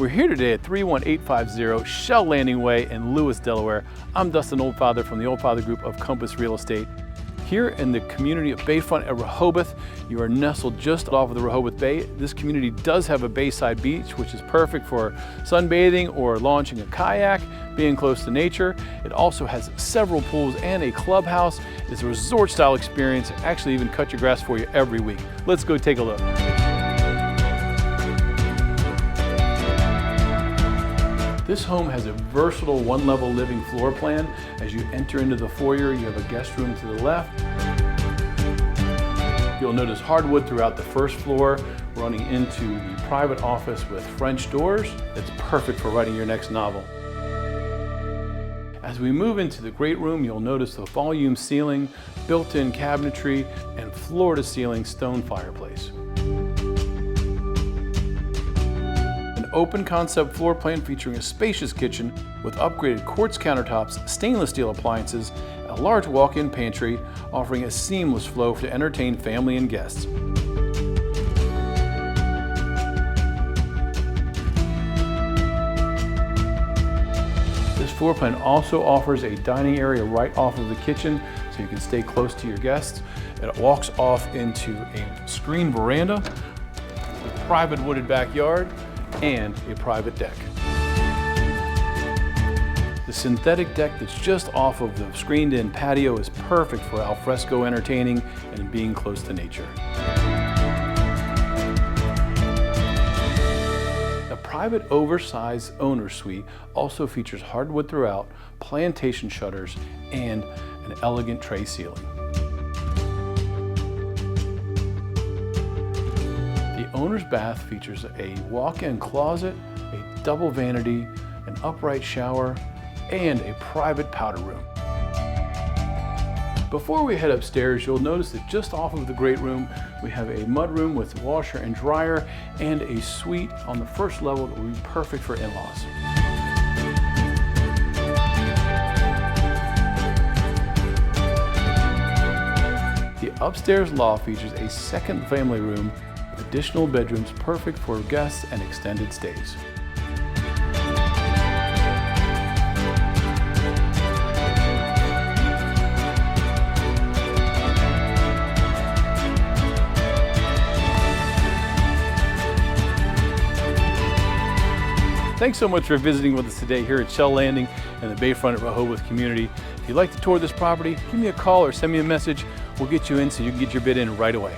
We're here today at 31850 Shell Landing Way in Lewis, Delaware. I'm Dustin Oldfather from the Oldfather Group of Compass Real Estate. Here in the community of Bayfront at Rehoboth, you are nestled just off of the Rehoboth Bay. This community does have a bayside beach, which is perfect for sunbathing or launching a kayak, being close to nature. It also has several pools and a clubhouse. It's a resort-style experience. Actually even cut your grass for you every week. Let's go take a look. This home has a versatile one-level living floor plan. As you enter into the foyer, you have a guest room to the left. You'll notice hardwood throughout the first floor, running into the private office with French doors. It's perfect for writing your next novel. As we move into the great room, you'll notice the volume ceiling, built-in cabinetry, and floor-to-ceiling stone fireplace. Open concept floor plan featuring a spacious kitchen with upgraded quartz countertops, stainless steel appliances, a large walk-in pantry, offering a seamless flow to entertain family and guests. This floor plan also offers a dining area right off of the kitchen so you can stay close to your guests. It walks off into a screened veranda, a private wooded backyard, and a private deck. The synthetic deck that's just off of the screened-in patio is perfect for alfresco entertaining and being close to nature. The private oversized owner's suite also features hardwood throughout, plantation shutters, and an elegant tray ceiling. The owner's bath features a walk-in closet, a double vanity, an upright shower, and a private powder room. Before we head upstairs, you'll notice that just off of the great room, we have a mudroom with washer and dryer and a suite on the first level that will be perfect for in-laws. The upstairs loft features a second family room, additional bedrooms perfect for guests and extended stays. Thanks so much for visiting with us today here at Shell Landing and the Bayfront at Rehoboth community. If you'd like to tour this property, give me a call or send me a message. We'll get you in so you can get your bid in right away.